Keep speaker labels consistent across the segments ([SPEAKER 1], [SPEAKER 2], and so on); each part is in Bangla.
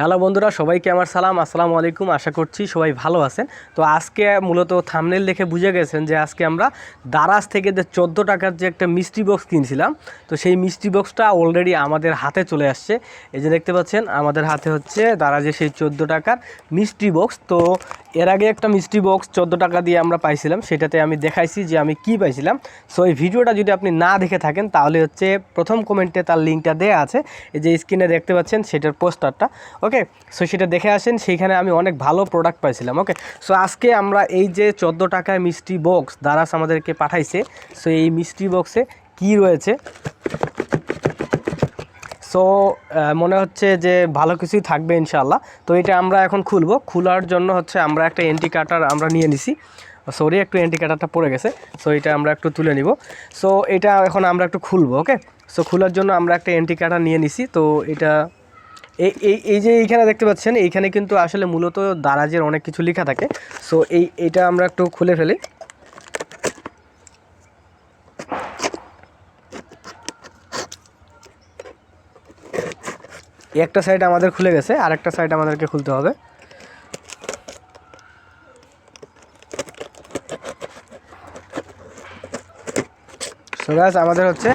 [SPEAKER 1] হ্যালো বন্ধুরা, সবাইকে আমার সালাম। আসসালামু আলাইকুম। আশা করছি সবাই ভালো আছেন। তো আজকে মূলত থাম্বনেল দেখে বুঝে গেছেন যে আজকে আমরা দারাজ থেকে যে 14 টাকার যে একটা মিস্ট্রি বক্স কিনছিলাম, তো সেই মিস্ট্রি বক্সটা অলরেডি আমাদের হাতে চলে আসছে। এই যে দেখতে পাচ্ছেন আমাদের হাতে হচ্ছে দারাজের সেই 14 টাকার মিস্ট্রি বক্স। তো এর আগে একটা মিস্ট্রি বক্স 14 টাকা দিয়ে আমরা পাইছিলাম, সেটাতে আমি দেখাইছি যে আমি কি পাইছিলাম। সো এই ভিডিওটা যদি আপনি না দেখে থাকেন তাহলে হচ্ছে প্রথম কমেন্টে তার লিঙ্কটা দেওয়া আছে, এই যে স্ক্রিনে দেখতে পাচ্ছেন সেটার পোস্টারটা। ওকে, সো সেটা দেখে আসেন, সেইখানে আমি অনেক ভালো প্রোডাক্ট পাইছিলাম। ওকে, সো আজকে আমরা এই যে 14 টাকায় মিস্ট্রি বক্স দারাজ আমাদেরকে পাঠাইছে, সো এই মিস্ট্রি বক্সে কি রয়েছে, সো মনে হচ্ছে যে ভালো কিছুই থাকবে ইনশাআল্লাহ। তো এটা আমরা এখন খুলবো। খোলার জন্য হচ্ছে আমরা একটা এন্টি কাটার আমরা নিয়ে নিছি, সরি একটু এন্টি কাটারটা পড়ে গেছে, সো এটা আমরা একটু তুলে নিব। সো এটা এখন আমরা একটু খুলবো। ওকে, সো খোলার জন্য আমরা একটা এন্টি কাটার নিয়ে নিছি। তো এটা এই যে এইখানে দেখতে পাচ্ছেন, এইখানে কিন্তু আসলে মূলত দারাজের অনেক কিছু লেখা থাকে। সো এইটা আমরা একটু খুলে ফেলি। একটা সাইড আমাদের খুলে গেছে, আর একটা সাইড আমাদেরকে খুলতে হবে। সো গাইস, আমাদের হচ্ছে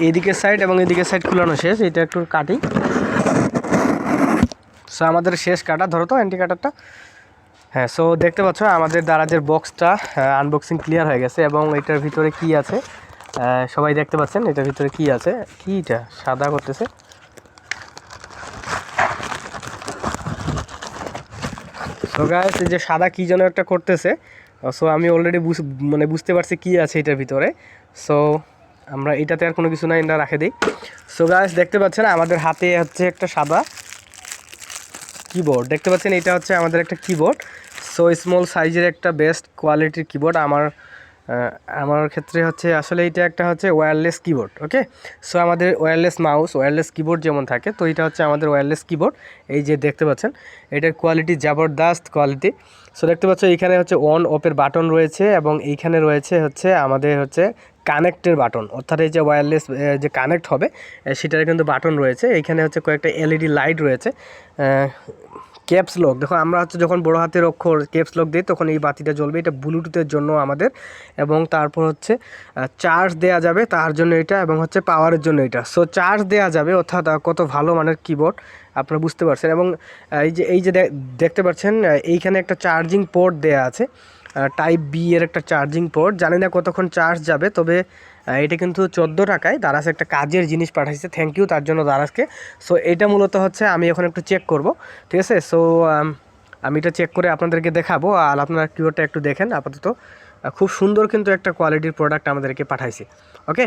[SPEAKER 1] এইদিকের সাইড এবং এইদিকের সাইড খুলানো শেষ। এটা একটু কাটি। সো আমাদের শেষ কাটা, ধরো তো অ্যান্টি কাটারটা। হ্যাঁ, সো দেখতে পাচ্ছ আমাদের দারাজের বক্সটা আনবক্সিং ক্লিয়ার হয়ে গেছে, এবং এটার ভিতরে কি আছে সবাই দেখতে পাচ্ছেন। এটার ভিতরে কি আছে, কিটা সাদা করতেছে। সো গাইস, এই যে সাদা কি যেন একটা করতেছে, সো আমি অলরেডি বুঝতে পারছি কি আছে এটার ভিতরে। সো আমরা এটাতে আর কোনো কিছু না, এটা রাখে দিই। সো গাইস, দেখতে পাচ্ছেন আমাদের হাতে হচ্ছে একটা সাদা কিবোর্ড দেখতে পাচ্ছেন। এটা হচ্ছে আমাদের একটা কিবোর্ড। সো স্মল সাইজের একটা বেস্ট কোয়ালিটির কিবোর্ড। আমার ক্ষেত্রে হচ্ছে আসলে এটা একটা হচ্ছে ওয়্যারলেস কিবোর্ড। ওকে, সো আমাদের ওয়্যারলেস মাউস, ওয়্যারলেস কিবোর্ড যেমন থাকে, তো এটা হচ্ছে আমাদের ওয়্যারলেস কিবোর্ড। এই যে দেখতে পাচ্ছেন এটার কোয়ালিটি জবরদস্ত কোয়ালিটি। সো দেখতে পাচ্ছ এখানে হচ্ছে অন অফের বাটন রয়েছে, এবং এইখানে রয়েছে হচ্ছে আমাদের হচ্ছে কানেক্টের বাটন, অর্থাৎ এই যে ওয়্যারলেস যে কানেক্ট হবে সেটার কিন্তু বাটন রয়েছে। এইখানে হচ্ছে কয়েকটা এলইডি লাইট রয়েছে। ক্যাপস লক দেখো, আমরা হচ্ছে যখন বড় হাতের অক্ষর ক্যাপস লক দিই তখন এই বাতিটা জ্বলবে। এটা ব্লুটুথের জন্য আমাদের, এবং তারপর হচ্ছে চার্জ দেয়া যাবে তার জন্য এটা, এবং হচ্ছে পাওয়ারের জন্য এটা। সো চার্জ দেয়া যাবে, অর্থাৎ কত ভালো মানের কিবোর্ড আপনারা বুঝতে পারছেন। এবং এই যে দেখতে পাচ্ছেন এইখানে একটা চার্জিং পোর্ট দেয়া আছে, টাইপ বি এর একটা চার্জিং পোর্ট। জানি না কতক্ষণ চার্জ যাবে, তবে এটা কিন্তু 14 টাকায় দারাজ একটা কাজের জিনিস পাঠাইছে। থ্যাংক ইউ তার জন্য দারাজকে। সো এটা মূলত হচ্ছে আমি এখন একটু চেক করব, ঠিক আছে। সো আমি এটা চেক করে আপনাদেরকে দেখাবো, আর আপনারা কিবোর্ডটা একটু দেখেন আপাতত। খুব সুন্দর কিন্তু একটা কোয়ালিটির প্রোডাক্ট আমাদেরকে পাঠাইছে। ওকে,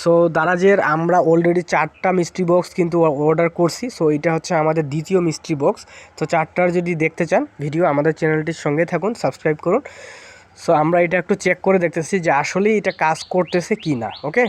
[SPEAKER 1] সো দারাজের আমরা অলরেডি 4টা মিস্ট্রি বক্স কিন্তু অর্ডার করছি। সো এটা হচ্ছে আমাদের দ্বিতীয় মিস্ট্রি বক্স। তো 4টার যদি দেখতে চান ভিডিও, আমাদের চ্যানেলটির সঙ্গে থাকুন, সাবস্ক্রাইব করুন। সো আমরা এটা একটু চেক করে দেখতেছি যে আসলেই এটা কাজ করতেছে কি না। ওকে,